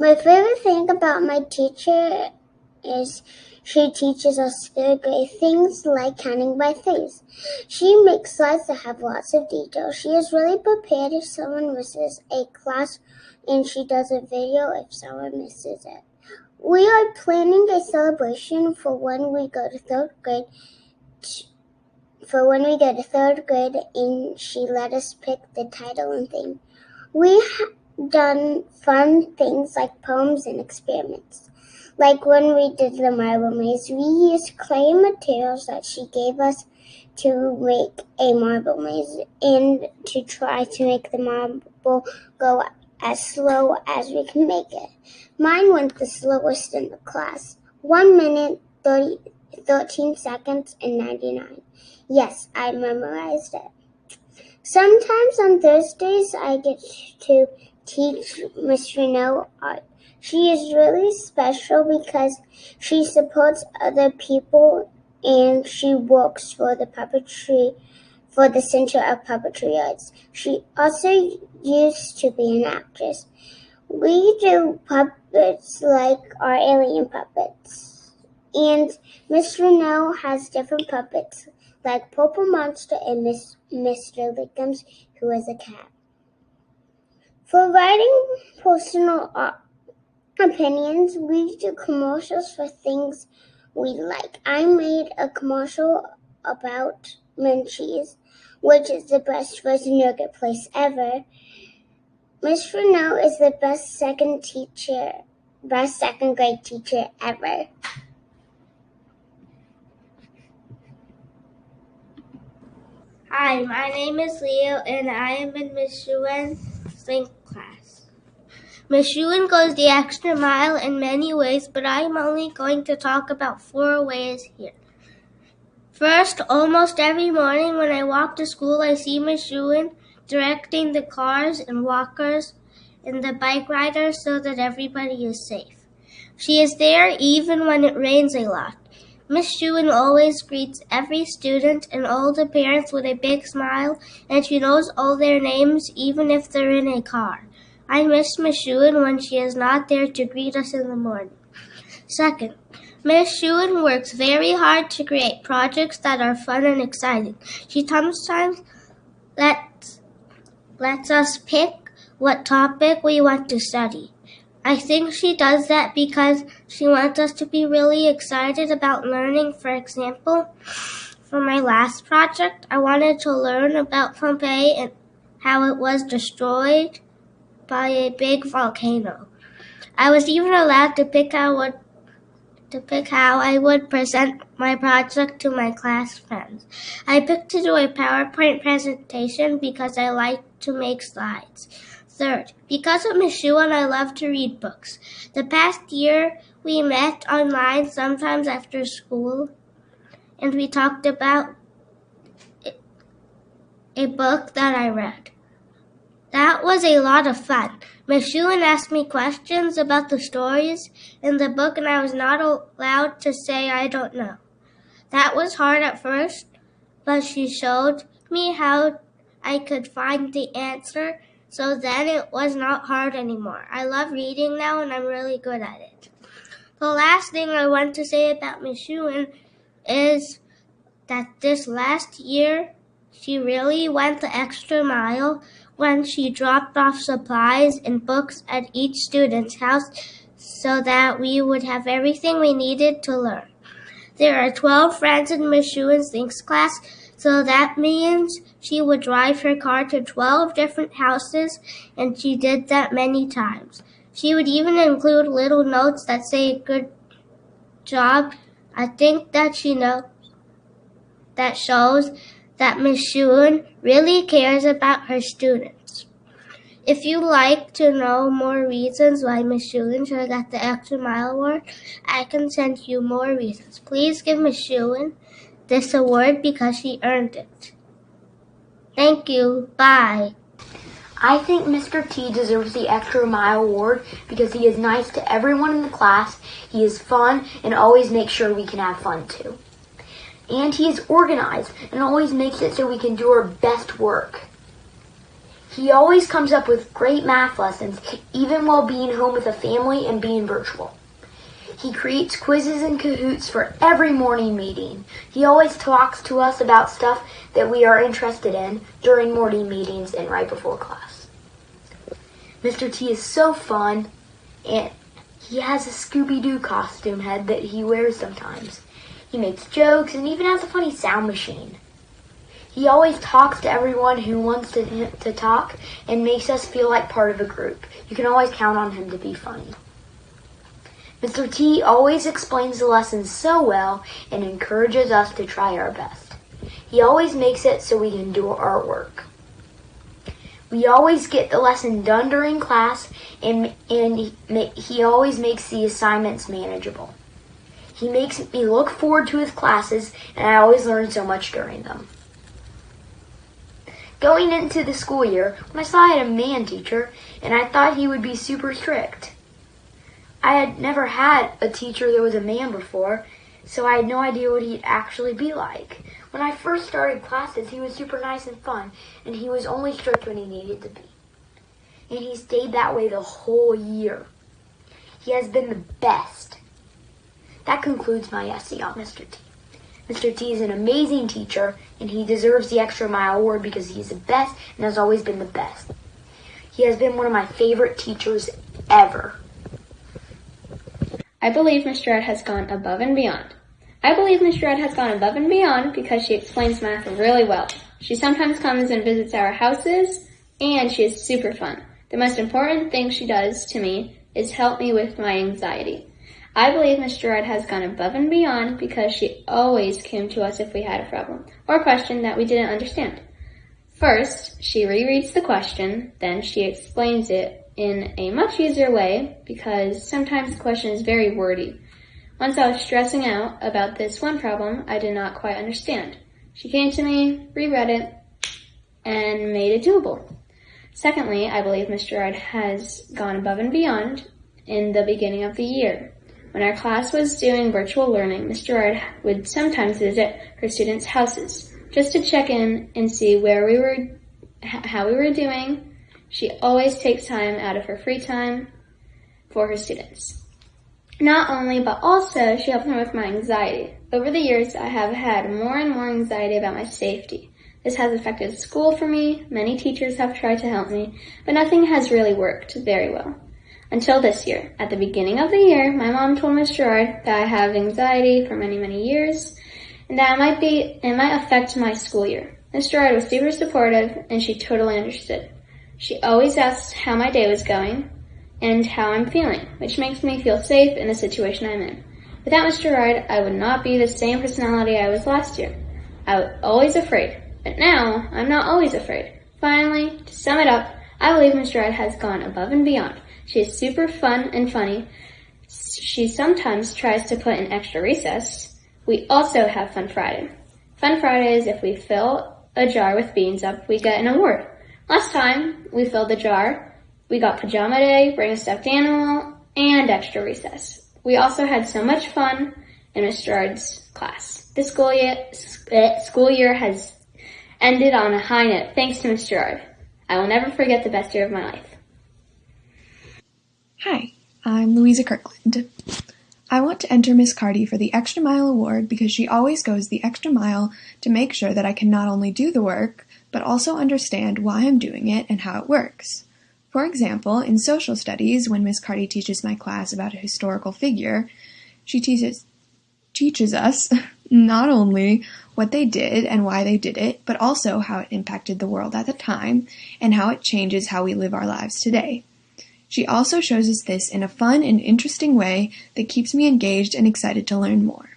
My favorite thing about my teacher is she teaches us third grade things like counting by threes. She makes slides that have lots of detail. She is really prepared if someone misses a class, and she does a video if someone misses it. We are planning a celebration for when we go to third grade, and she let us pick the title and theme. We have done fun things like poems and experiments. Like when we did the marble maze, we used clay materials that she gave us to make a marble maze and to try to make the marble go as slow as we can make it. Mine went the slowest in the class. 1 minute, 13 seconds, and 99. Yes, I memorized it. Sometimes on Thursdays, I get to teach Miss Renault art. She is really special because she supports other people and she works for the Center of Puppetry Arts. She also used to be an actress. We do puppets like our alien puppets. And Miss Renault has different puppets like Purple Monster and Mr. Lickums, who is a cat. For writing personal opinions, we do commercials for things we like. I made a commercial about Munchies, which is the best frozen yogurt place ever. Miss Renault is the best second grade teacher ever. Hi, my name is Leo, and I am in Miss Shuen's swing class. Miss Shuen goes the extra mile in many ways, but I am only going to talk about 4 ways here. First, almost every morning when I walk to school, I see Miss Shuen directing the cars and walkers and the bike riders so that everybody is safe. She is there even when it rains a lot. Miss Shuen always greets every student and all the parents with a big smile, and she knows all their names even if they're in a car. I miss Miss Shuen when she is not there to greet us in the morning. Second, Miss Shuen works very hard to create projects that are fun and exciting. She sometimes lets us pick what topic we want to study. I think she does that because she wants us to be really excited about learning. For example, for my last project, I wanted to learn about Pompeii and how it was destroyed by a big volcano. I was even allowed to pick how I would present my project to my class friends. I picked to do a PowerPoint presentation because I like to make slides. Third, because of Miss Shuen, I love to read books. The past year, we met online sometimes after school, and we talked about a book that I read. That was a lot of fun. Miss Shuen asked me questions about the stories in the book, and I was not allowed to say I don't know. That was hard at first, but she showed me how I could find the answer, so then it was not hard anymore. I love reading now, and I'm really good at it. The last thing I want to say about Miss Shuen is that this last year, she really went the extra mile when she dropped off supplies and books at each student's house so that we would have everything we needed to learn. There are 12 friends in Miss Shuen's Thinks class, so that means she would drive her car to 12 different houses, and she did that many times. She would even include little notes that say good job. I think that that shows that Miss Shuen really cares about her students. If you like to know more reasons why Miss Shuen should get the Extra Mile Award, I can send you more reasons. Please give Miss Shuen this award because she earned it. Thank you. Bye. I think Mr. T deserves the Extra Mile Award because he is nice to everyone in the class, he is fun, and always makes sure we can have fun too. And he is organized and always makes it so we can do our best work. He always comes up with great math lessons, even while being home with a family and being virtual. He creates quizzes and Kahoots for every morning meeting. He always talks to us about stuff that we are interested in during morning meetings and right before class. Mr. T is so fun, and he has a Scooby-Doo costume head that he wears sometimes. He makes jokes and even has a funny sound machine. He always talks to everyone who wants to talk and makes us feel like part of a group. You can always count on him to be funny. Mr. T always explains the lessons so well and encourages us to try our best. He always makes it so we can do our work. We always get the lesson done during class, and he always makes the assignments manageable. He makes me look forward to his classes, and I always learn so much during them. Going into the school year, when I saw I had a man teacher, and I thought he would be super strict. I had never had a teacher that was a man before, so I had no idea what he'd actually be like. When I first started classes, he was super nice and fun, and he was only strict when he needed to be. And he stayed that way the whole year. He has been the best. That concludes my essay on Mr. T. Mr. T is an amazing teacher, and he deserves the Extra Mile Award because he is the best and has always been the best. He has been one of my favorite teachers ever. I believe Ms. Gerard has gone above and beyond. I believe Ms. Gerard has gone above and beyond because she explains math really well. She sometimes comes and visits our houses, and she is super fun. The most important thing she does to me is help me with my anxiety. I believe Ms. Gerard has gone above and beyond because she always came to us if we had a problem or question that we didn't understand. First, she rereads the question, then she explains it in a much easier way because sometimes the question is very wordy. Once I was stressing out about this one problem I did not quite understand. She came to me, reread it, and made it doable. Secondly, I believe Ms. Gerard has gone above and beyond in the beginning of the year. When our class was doing virtual learning, Ms. Gerard would sometimes visit her students' houses just to check in and see how we were doing. She always takes time out of her free time for her students. Not only, but also, she helps me with my anxiety. Over the years, I have had more and more anxiety about my safety. This has affected school for me. Many teachers have tried to help me, but nothing has really worked very well. Until this year. At the beginning of the year, my mom told Ms. Gerard that I have anxiety for many, many years, and that it might affect my school year. Ms. Gerard was super supportive, and she totally understood. She always asked how my day was going and how I'm feeling, which makes me feel safe in the situation I'm in. Without Ms. Gerard, I would not be the same personality I was last year. I was always afraid, but now I'm not always afraid. Finally, to sum it up, I believe Ms. Gerard has gone above and beyond. She is super fun and funny. She sometimes tries to put in extra recess. We also have Fun Friday. Fun Friday is if we fill a jar with beans up, we get an award. Last time we filled the jar, we got Pajama Day, Bring a Stuffed Animal, and extra recess. We also had so much fun in Ms. Gerard's class. This school year has ended on a high note, thanks to Ms. Gerard. I will never forget the best year of my life. Hi, I'm Louisa Kirkland. I want to enter Miss Carty for the Extra Mile Award because she always goes the extra mile to make sure that I can not only do the work, but also understand why I'm doing it and how it works. For example, in social studies, when Miss Carty teaches my class about a historical figure, she teaches us not only what they did and why they did it, but also how it impacted the world at the time and how it changes how we live our lives today. She also shows us this in a fun and interesting way that keeps me engaged and excited to learn more.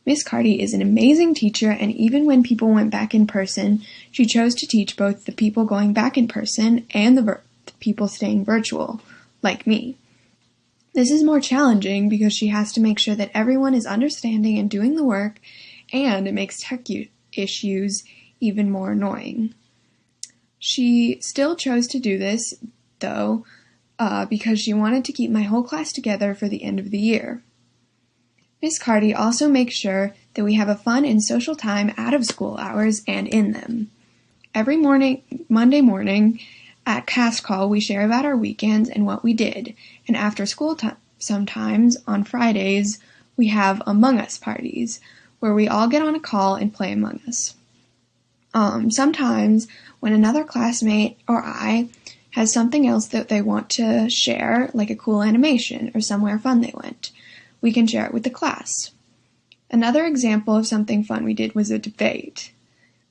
Miss Carty is an amazing teacher, and even when people went back in person, she chose to teach both the people going back in person and the people staying virtual, like me. This is more challenging because she has to make sure that everyone is understanding and doing the work, and it makes tech issues even more annoying. She still chose to do this, though, because she wanted to keep my whole class together for the end of the year. Miss Carty also makes sure that we have a fun and social time out of school hours and in them. Every Monday morning at cast call, we share about our weekends and what we did. And after school time, sometimes on Fridays, we have Among Us parties where we all get on a call and play Among Us. Sometimes when another classmate or I has something else that they want to share, like a cool animation or somewhere fun they went, we can share it with the class. Another example of something fun we did was a debate.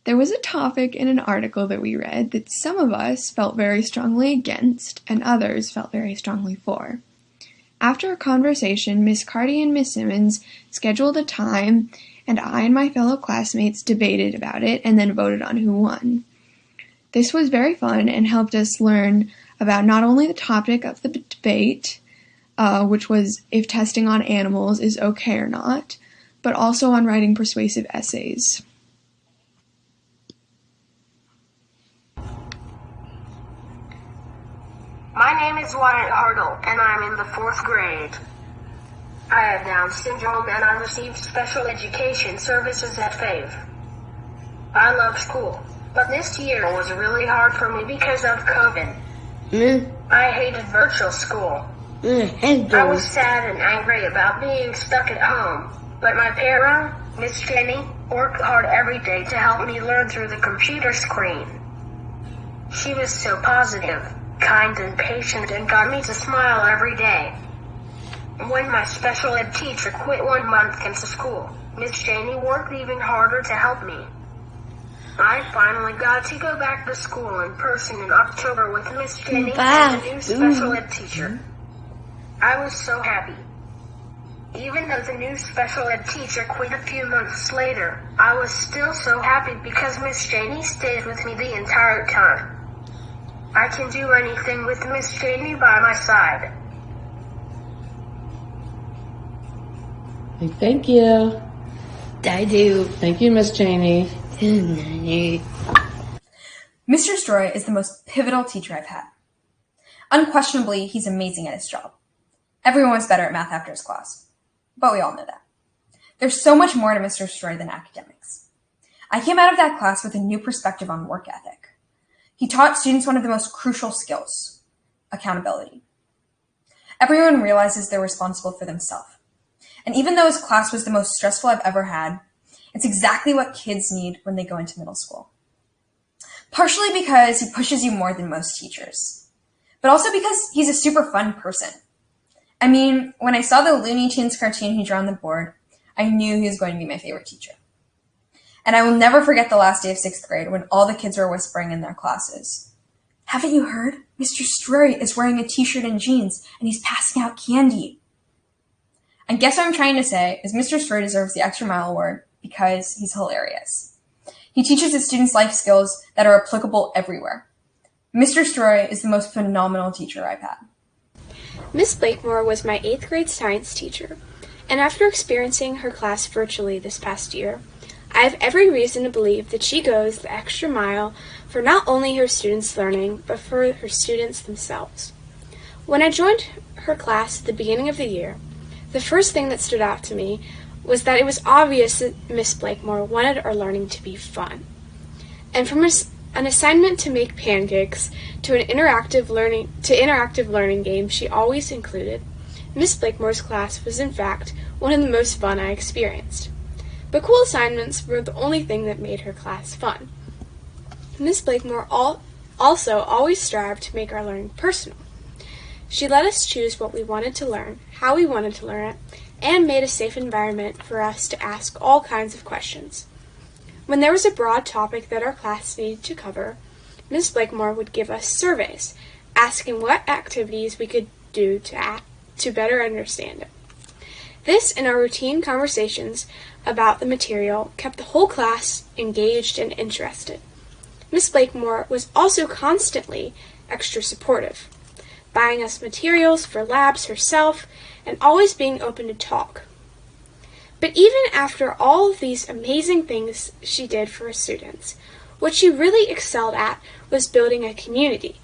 There was a topic in an article that we read that some of us felt very strongly against and others felt very strongly for. After a conversation, Miss Carty and Miss Simmons scheduled a time, and I and my fellow classmates debated about it and then voted on who won. This was very fun and helped us learn about not only the topic of the debate, which was if testing on animals is okay or not, but also on writing persuasive essays. My name is Wyatt Hartle, and I'm in the 4th grade. I have Down syndrome, and I received special education services at FAVE. I love school, but this year was really hard for me because of COVID. I hated virtual school. I was sad and angry about being stuck at home, but my parent, Miss Jenny, worked hard every day to help me learn through the computer screen. She was so positive, kind and patient, and got me to smile every day. When my special ed teacher quit 1 month into school, Miss Janie worked even harder to help me. I finally got to go back to school in person in October with Miss Janie and the new special ed teacher. I was so happy. Even though the new special ed teacher quit a few months later, I was still so happy because Miss Janie stayed with me the entire time. I can do anything with Miss Janie by my side. Thank you. I do. Thank you, Miss Janie. Mr. Stroy is the most pivotal teacher I've had. Unquestionably, he's amazing at his job. Everyone was better at math after his class, but we all know that. There's so much more to Mr. Stroy than academics. I came out of that class with a new perspective on work ethic. He taught students one of the most crucial skills, accountability. Everyone realizes they're responsible for themselves. And even though his class was the most stressful I've ever had, it's exactly what kids need when they go into middle school. Partially because he pushes you more than most teachers, but also because he's a super fun person. I mean, when I saw the Looney Tunes cartoon he drew on the board, I knew he was going to be my favorite teacher. And I will never forget the last day of 6th grade when all the kids were whispering in their classes. Haven't you heard? Mr. Stroy is wearing a t-shirt and jeans, and he's passing out candy. I guess what I'm trying to say is Mr. Stroy deserves the Extra Mile Award because he's hilarious. He teaches his students life skills that are applicable everywhere. Mr. Stroy is the most phenomenal teacher I've had. Miss Blakemore was my 8th grade science teacher, and after experiencing her class virtually this past year, I have every reason to believe that she goes the extra mile for not only her students' learning, but for her students themselves. When I joined her class at the beginning of the year, the first thing that stood out to me was that it was obvious that Miss Blakemore wanted our learning to be fun. And from an assignment to make pancakes to an interactive learning game she always included, Miss Blakemore's class was in fact one of the most fun I experienced. But cool assignments were the only thing that made her class fun. Miss Blakemore also always strived to make our learning personal. She let us choose what we wanted to learn, how we wanted to learn it, and made a safe environment for us to ask all kinds of questions. When there was a broad topic that our class needed to cover, Miss Blakemore would give us surveys, asking what activities we could do to better understand it. This and our routine conversations about the material kept the whole class engaged and interested. Miss Blakemore was also constantly extra supportive, buying us materials for labs herself, and always being open to talk. But even after all of these amazing things she did for her students, what she really excelled at was building a community.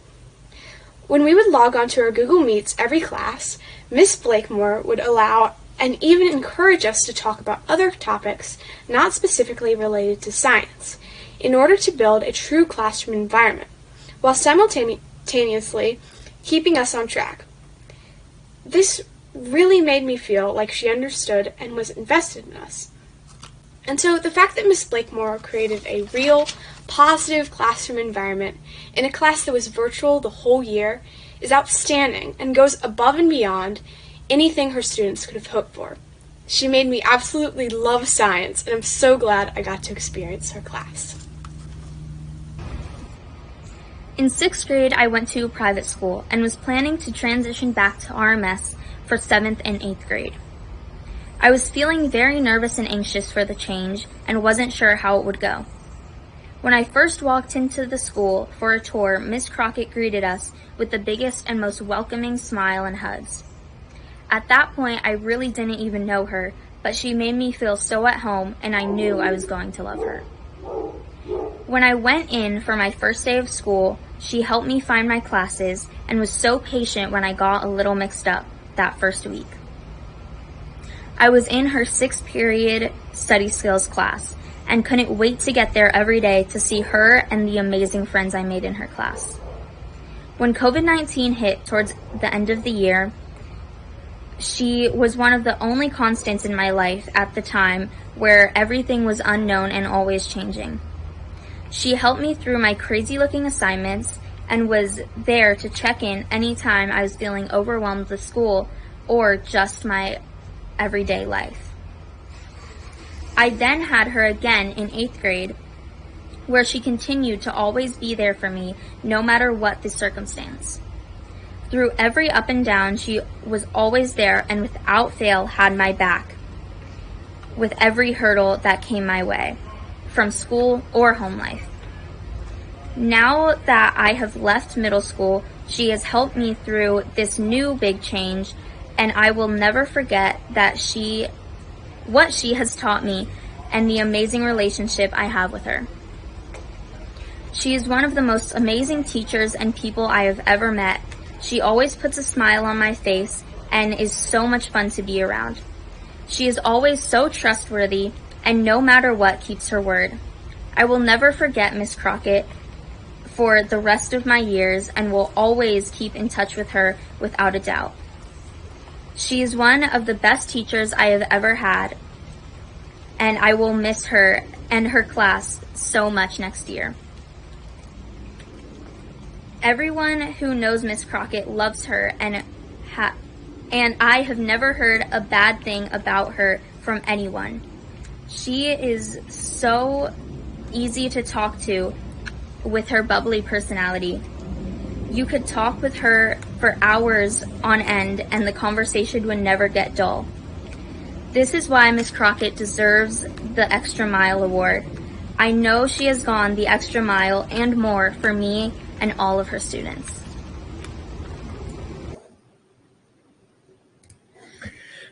When we would log on to our Google Meets every class, Miss Blakemore would allow and even encourage us to talk about other topics not specifically related to science, in order to build a true classroom environment, while simultaneously keeping us on track. This really made me feel like she understood and was invested in us. And so the fact that Miss Blakemore created a real, positive classroom environment in a class that was virtual the whole year is outstanding and goes above and beyond anything her students could have hoped for. She made me absolutely love science, and I'm so glad I got to experience her class. In 6th grade, I went to a private school and was planning to transition back to RMS for 7th and 8th grade. I was feeling very nervous and anxious for the change and wasn't sure how it would go. When I first walked into the school for a tour, Miss Crockett greeted us with the biggest and most welcoming smile and hugs. At that point, I really didn't even know her, but she made me feel so at home, and I knew I was going to love her. When I went in for my first day of school, she helped me find my classes and was so patient when I got a little mixed up that first week. I was in her 6th period study skills class and couldn't wait to get there every day to see her and the amazing friends I made in her class. When COVID-19 hit towards the end of the year, she was one of the only constants in my life at the time where everything was unknown and always changing. She helped me through my crazy-looking assignments and was there to check in anytime I was feeling overwhelmed with school or just my everyday life. I then had her again in 8th grade, where she continued to always be there for me no matter what the circumstance. Through every up and down, she was always there and without fail had my back with every hurdle that came my way, from school or home life. Now that I have left middle school, she has helped me through this new big change, and I will never forget what she has taught me and the amazing relationship I have with her. She is one of the most amazing teachers and people I have ever met. She always puts a smile on my face and is so much fun to be around. She is always so trustworthy and no matter what keeps her word. I will never forget Miss Crockett for the rest of my years and will always keep in touch with her without a doubt. She is one of the best teachers I have ever had, and I will miss her and her class so much next year. Everyone who knows Miss Crockett loves her, and I have never heard a bad thing about her from anyone. She is so easy to talk to with her bubbly personality. You could talk with her for hours on end and the conversation would never get dull. This is why Miss Crockett deserves the Extra Mile Award. I know she has gone the extra mile and more for me and all of her students.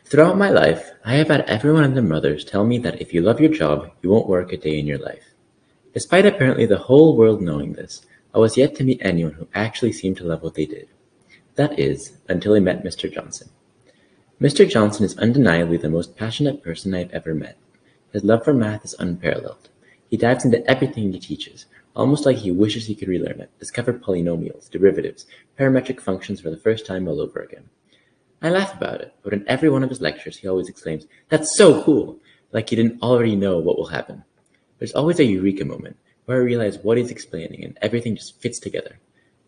Throughout my life, I have had everyone and their mothers tell me that if you love your job, you won't work a day in your life. Despite apparently the whole world knowing this, I was yet to meet anyone who actually seemed to love what they did. That is, until I met Mr. Johnson. Mr. Johnson is undeniably the most passionate person I have ever met. His love for math is unparalleled. He dives into everything he teaches, almost like he wishes he could relearn it, discover polynomials, derivatives, parametric functions for the first time all over again. I laugh about it, but in every one of his lectures he always exclaims, "That's so cool!" like he didn't already know what will happen. There's always a eureka moment, where I realize what he's explaining and everything just fits together.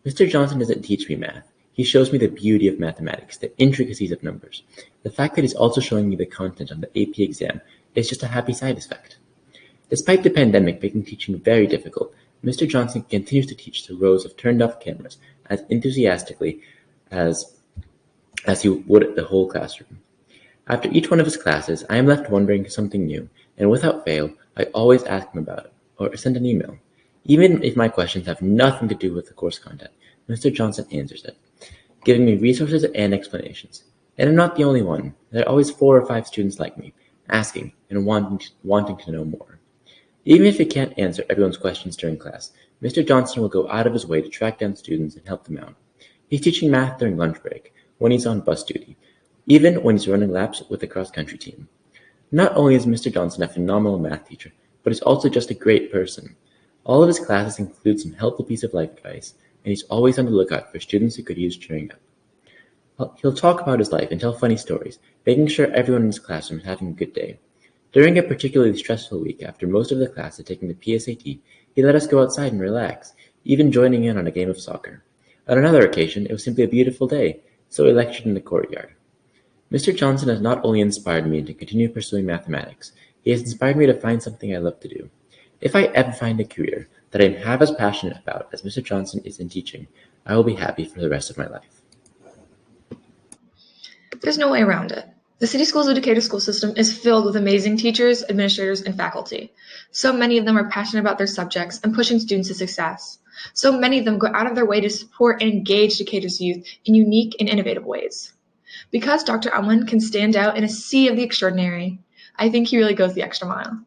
Mr. Johnson doesn't teach me math. He shows me the beauty of mathematics, the intricacies of numbers. The fact that he's also showing me the content on the AP exam is just a happy side effect. Despite the pandemic making teaching very difficult, Mr. Johnson continues to teach through rows of turned-off cameras as enthusiastically as he would the whole classroom. After each one of his classes, I am left wondering something new, and without fail, I always ask him about it, or send an email. Even if my questions have nothing to do with the course content, Mr. Johnson answers it, giving me resources and explanations. And I'm not the only one. There are always 4 or 5 students like me, asking and wanting to know more. Even if he can't answer everyone's questions during class, Mr. Johnson will go out of his way to track down students and help them out. He's teaching math during lunch break, when he's on bus duty, even when he's running laps with the cross-country team. Not only is Mr. Johnson a phenomenal math teacher, but he's also just a great person. All of his classes include some helpful piece of life advice, and he's always on the lookout for students who could use cheering up. He'll talk about his life and tell funny stories, making sure everyone in his classroom is having a good day. During a particularly stressful week after most of the class had taken the PSAT, he let us go outside and relax, even joining in on a game of soccer. On another occasion, it was simply a beautiful day, so he lectured in the courtyard. Mr. Johnson has not only inspired me to continue pursuing mathematics, he has inspired me to find something I love to do. If I ever find a career that I am half as passionate about as Mr. Johnson is in teaching, I will be happy for the rest of my life. There's no way around it. The City Schools of Decatur school system is filled with amazing teachers, administrators, and faculty. So many of them are passionate about their subjects and pushing students to success. So many of them go out of their way to support and engage Decatur's youth in unique and innovative ways. Because Dr. Unwin can stand out in a sea of the extraordinary, I think he really goes the extra mile.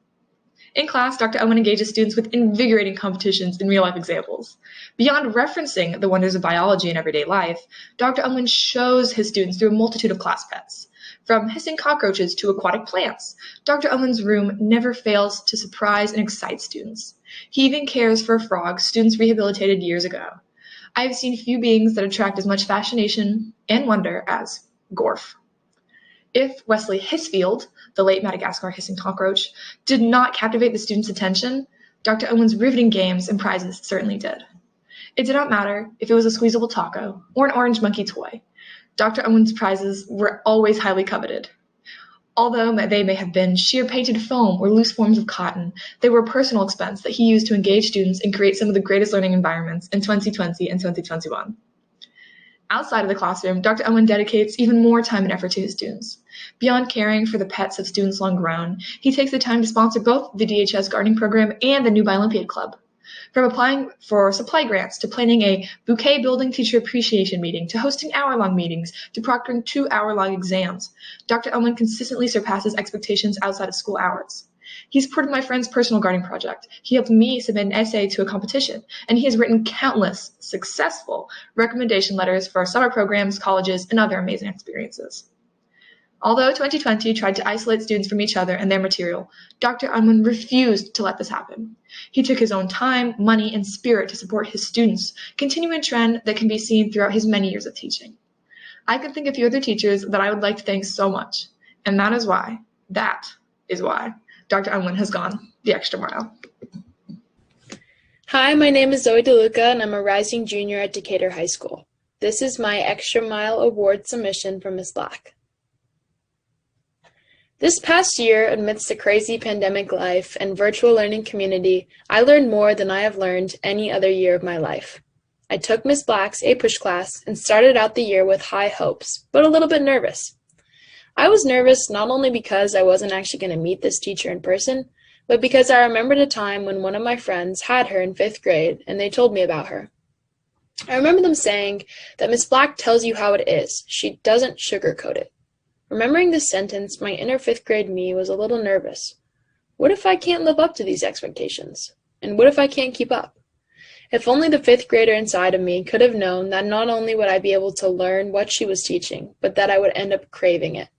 In class, Dr. Unwin engages students with invigorating competitions and real-life examples. Beyond referencing the wonders of biology in everyday life, Dr. Unwin shows his students through a multitude of class pets. From hissing cockroaches to aquatic plants, Dr. Unwin's room never fails to surprise and excite students. He even cares for a frog students rehabilitated years ago. I have seen few beings that attract as much fascination and wonder as Gorf. If Wesley Hisfield, the late Madagascar hissing cockroach, did not captivate the students' attention, Dr. Unwin's riveting games and prizes certainly did. It did not matter if it was a squeezable taco or an orange monkey toy. Dr. Unwin's prizes were always highly coveted. Although they may have been sheer painted foam or loose forms of cotton, they were a personal expense that he used to engage students and create some of the greatest learning environments in 2020 and 2021. Outside of the classroom, Dr. Unwin dedicates even more time and effort to his students. Beyond caring for the pets of students long grown, he takes the time to sponsor both the DHS gardening program and the New Olympiad Club. From applying for supply grants to planning a bouquet building teacher appreciation meeting to hosting hour-long meetings to proctoring 2-hour-long exams, Dr. Unwin consistently surpasses expectations outside of school hours. He supported my friend's personal gardening project. He helped me submit an essay to a competition, and he has written countless successful recommendation letters for summer programs, colleges, and other amazing experiences. Although 2020 tried to isolate students from each other and their material, Dr. Unwin refused to let this happen. He took his own time, money, and spirit to support his students, continuing a trend that can be seen throughout his many years of teaching. I can think of a few other teachers that I would like to thank so much, and that is why Dr. Unwin has gone the extra mile. Hi, my name is Zoe DeLuca, and I'm a rising junior at Decatur High School. This is my Extra Mile Award submission from Ms. Black. This past year, amidst the crazy pandemic life and virtual learning community, I learned more than I have learned any other year of my life. I took Ms. Black's APUSH class and started out the year with high hopes, but a little bit nervous. I was nervous not only because I wasn't actually going to meet this teacher in person, but because I remembered a time when one of my friends had her in 5th grade and they told me about her. I remember them saying that Ms. Black tells you how it is. She doesn't sugarcoat it. Remembering this sentence, my inner 5th grade me was a little nervous. What if I can't live up to these expectations? And what if I can't keep up? If only the 5th grader inside of me could have known that not only would I be able to learn what she was teaching, but that I would end up craving it.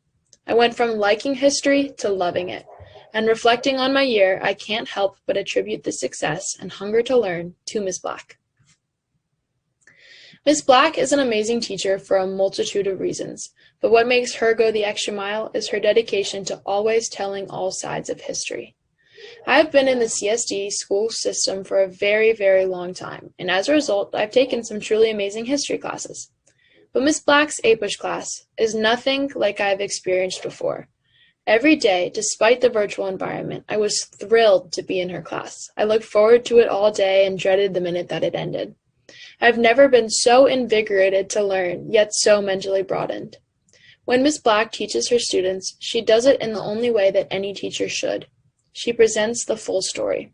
I went from liking history to loving it. And reflecting on my year, I can't help but attribute the success and hunger to learn to Ms. Black. Ms. Black is an amazing teacher for a multitude of reasons, but what makes her go the extra mile is her dedication to always telling all sides of history. I have been in the CSD school system for a very, very long time, and as a result, I've taken some truly amazing history classes. But Ms. Black's APUSH class is nothing like I've experienced before. Every day, despite the virtual environment, I was thrilled to be in her class. I looked forward to it all day and dreaded the minute that it ended. I've never been so invigorated to learn, yet so mentally broadened. When Ms. Black teaches her students, she does it in the only way that any teacher should. She presents the full story.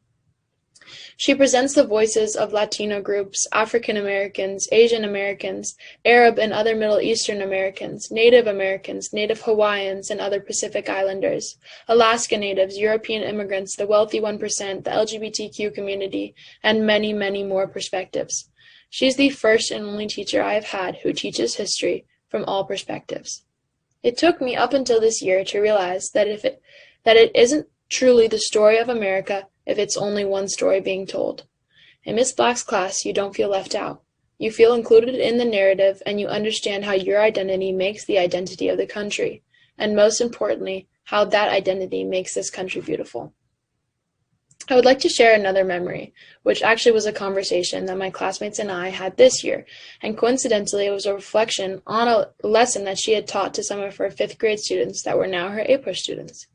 She presents the voices of Latino groups, African Americans, Asian Americans, Arab and other Middle Eastern Americans, Native Hawaiians, and other Pacific Islanders, Alaska Natives, European immigrants, the wealthy 1%, the LGBTQ community, and many, many more perspectives. She's the first and only teacher I have had who teaches history from all perspectives. It took me up until this year to realize that it isn't truly the story of America if it's only one story being told. In Miss Black's class, you don't feel left out. You feel included in the narrative, and you understand how your identity makes the identity of the country, and most importantly, how that identity makes this country beautiful. I would like to share another memory, which actually was a conversation that my classmates and I had this year, and coincidentally it was a reflection on a lesson that she had taught to some of her 5th grade students that were now her A-push students.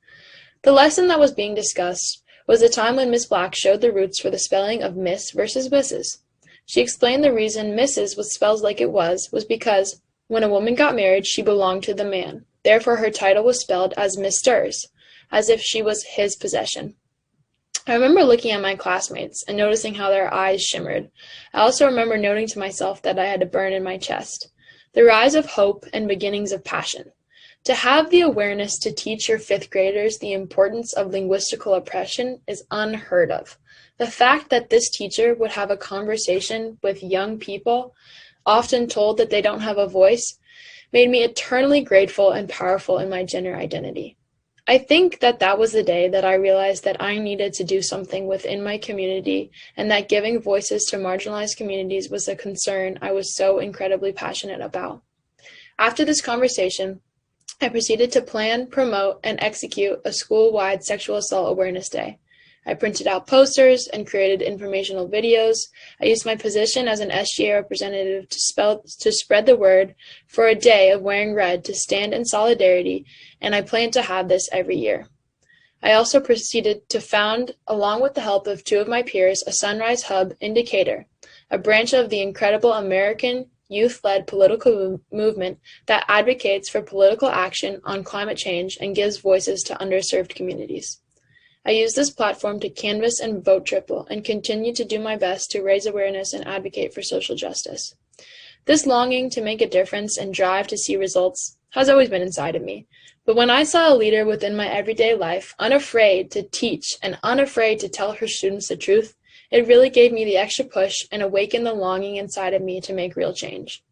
The lesson that was being discussed was the time when Miss Black showed the roots for the spelling of Miss versus Mrs. She explained the reason Mrs. was spelled like it was because when a woman got married, she belonged to the man. Therefore, her title was spelled as Misters, as if she was his possession. I remember looking at my classmates and noticing how their eyes shimmered. I also remember noting to myself that I had a burn in my chest. The rise of hope and beginnings of passion. To have the awareness to teach your 5th graders the importance of linguistical oppression is unheard of. The fact that this teacher would have a conversation with young people, often told that they don't have a voice, made me eternally grateful and powerful in my gender identity. I think that was the day that I realized that I needed to do something within my community, and that giving voices to marginalized communities was a concern I was so incredibly passionate about. After this conversation, I proceeded to plan, promote, and execute a school-wide sexual assault awareness day. I printed out posters and created informational videos. I used my position as an SGA representative to spread the word for a day of wearing red to stand in solidarity, and I plan to have this every year. I also proceeded to found, along with the help of 2 of my peers, a Sunrise Hub in Decatur, a branch of the incredible American youth-led political movement that advocates for political action on climate change and gives voices to underserved communities. I use this platform to canvass and vote triple and continue to do my best to raise awareness and advocate for social justice. This longing to make a difference and drive to see results has always been inside of me. But when I saw a leader within my everyday life, unafraid to teach and unafraid to tell her students the truth, it really gave me the extra push and awakened the longing inside of me to make real change.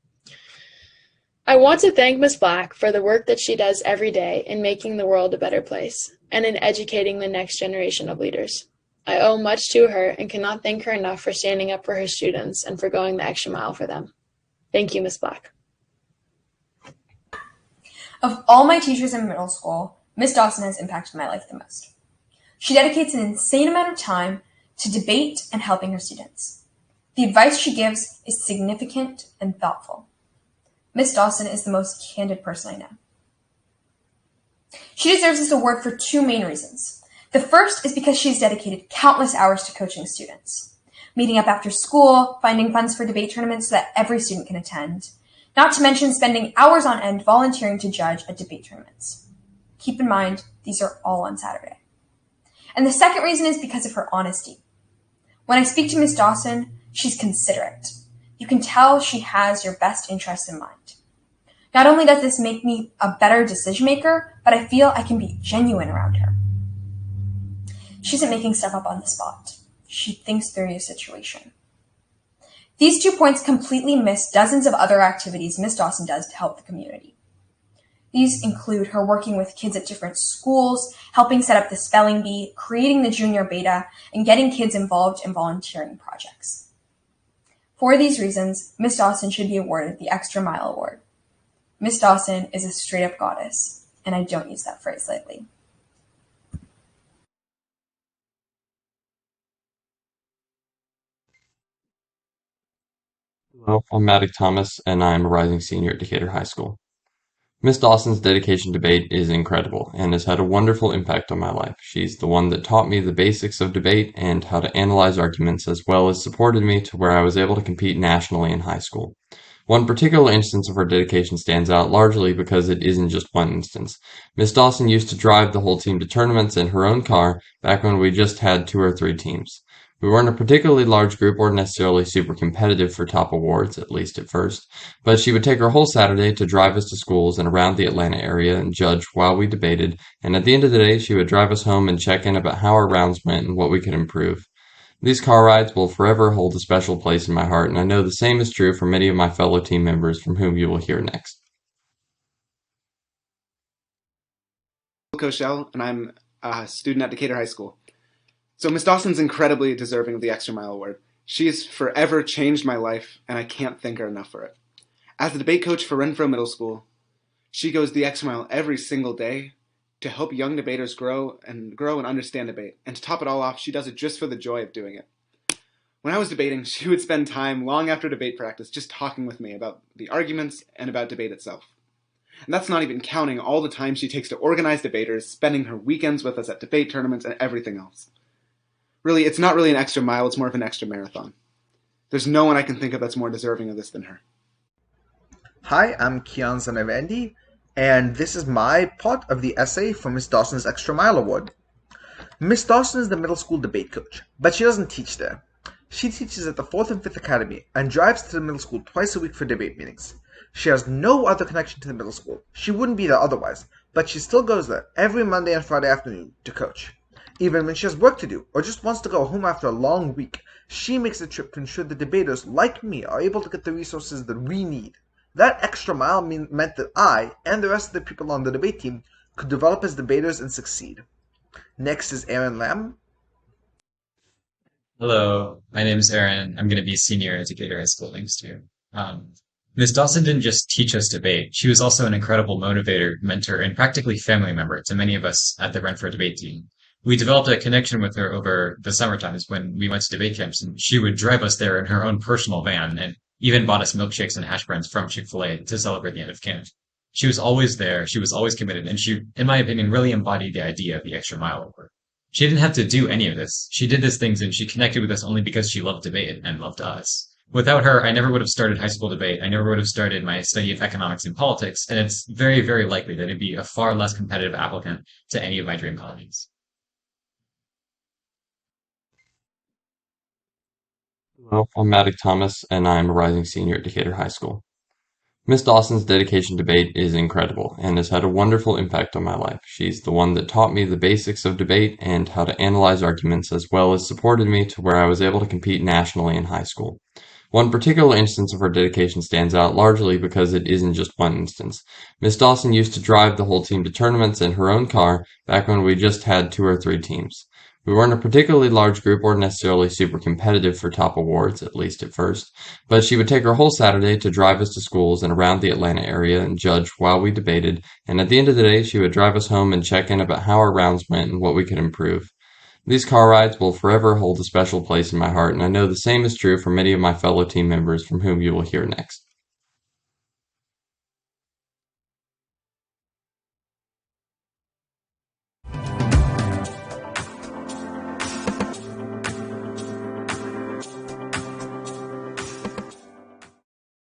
I want to thank Ms. Black for the work that she does every day in making the world a better place and in educating the next generation of leaders. I owe much to her and cannot thank her enough for standing up for her students and for going the extra mile for them. Thank you, Ms. Black. Of all my teachers in middle school, Ms. Dawson has impacted my life the most. She dedicates an insane amount of time to debate and helping her students. The advice she gives is significant and thoughtful. Ms. Dawson is the most candid person I know. She deserves this award for 2 main reasons. The first is because she has dedicated countless hours to coaching students, meeting up after school, finding funds for debate tournaments so that every student can attend, not to mention spending hours on end volunteering to judge at debate tournaments. Keep in mind, these are all on Saturday. And the second reason is because of her honesty. When I speak to Ms. Dawson, she's considerate. You can tell she has your best interests in mind. Not only does this make me a better decision maker, but I feel I can be genuine around her. She isn't making stuff up on the spot. She thinks through your situation. These 2 points completely miss dozens of other activities Ms. Dawson does to help the community. These include her working with kids at different schools, helping set up the spelling bee, creating the junior beta, and getting kids involved in volunteering projects. For these reasons, Ms. Dawson should be awarded the Extra Mile Award. Ms. Dawson is a straight-up goddess, and I don't use that phrase lightly. Hello, I'm Maddox Thomas, and I'm a rising senior at Decatur High School. Miss Dawson's dedication to debate is incredible and has had a wonderful impact on my life. She's the one that taught me the basics of debate and how to analyze arguments, as well as supported me to where I was able to compete nationally in high school. One particular instance of her dedication stands out largely because it isn't just one instance. Miss Dawson used to drive the whole team to tournaments in her own car back when we just had 2 or 3 teams. We weren't a particularly large group or necessarily super competitive for top awards, at least at first, but she would take her whole Saturday to drive us to schools and around the Atlanta area and judge while we debated, and at the end of the day she would drive us home and check in about how our rounds went and what we could improve. These car rides will forever hold a special place in my heart, and I know the same is true for many of my fellow team members from whom you will hear next. Koshel, and I'm a student at Decatur High School. So Miss Dawson's incredibly deserving of the Extra Mile Award. She has forever changed my life, and I can't thank her enough for it. As the debate coach for Renfro Middle School, she goes the extra mile every single day to help young debaters grow and understand debate. And to top it all off, she does it just for the joy of doing it. When I was debating, she would spend time long after debate practice just talking with me about the arguments and about debate itself. And that's not even counting all the time she takes to organize debaters, spending her weekends with us at debate tournaments and everything else. Really, it's not really an extra mile, it's more of an extra marathon. There's no one I can think of that's more deserving of this than her. Hi, I'm Kian Zanavandi, and this is my part of the essay for Miss Dawson's Extra Mile Award. Miss Dawson is the middle school debate coach, but she doesn't teach there. She teaches at the 4th and 5th Academy and drives to the middle school twice a week for debate meetings. She has no other connection to the middle school. She wouldn't be there otherwise, but she still goes there every Monday and Friday afternoon to coach. Even when she has work to do or just wants to go home after a long week, she makes the trip to ensure the debaters, like me, are able to get the resources that we need. That extra mile meant that I and the rest of the people on the debate team could develop as debaters and succeed. Next is Aaron Lamb. Hello, my name is Aaron. I'm going to be a senior at Decatur High School next year. Ms. Dawson didn't just teach us debate. She was also an incredible motivator, mentor, and practically family member to many of us at the Renfro debate team. We developed a connection with her over the summer times when we went to debate camps, and she would drive us there in her own personal van and even bought us milkshakes and hash browns from Chick-fil-A to celebrate the end of camp. She was always there, she was always committed, and she, in my opinion, really embodied the idea of the Extra Mile Award. She didn't have to do any of this. She did these things and she connected with us only because she loved debate and loved us. Without her, I never would have started high school debate. I never would have started my study of economics and politics, and it's very, very likely that it'd be a far less competitive applicant to any of my dream colleges. Hello, I'm Maddox Thomas, and I'm a rising senior at Decatur High School. Miss Dawson's dedication to debate is incredible and has had a wonderful impact on my life. She's the one that taught me the basics of debate and how to analyze arguments, as well as supported me to where I was able to compete nationally in high school. One particular instance of her dedication stands out largely because it isn't just one instance. Miss Dawson used to drive the whole team to tournaments in her own car back when we just had 2 or 3 teams. We weren't a particularly large group or necessarily super competitive for top awards, at least at first, but she would take her whole Saturday to drive us to schools and around the Atlanta area and judge while we debated, and at the end of the day she would drive us home and check in about how our rounds went and what we could improve. These car rides will forever hold a special place in my heart, and I know the same is true for many of my fellow team members from whom you will hear next.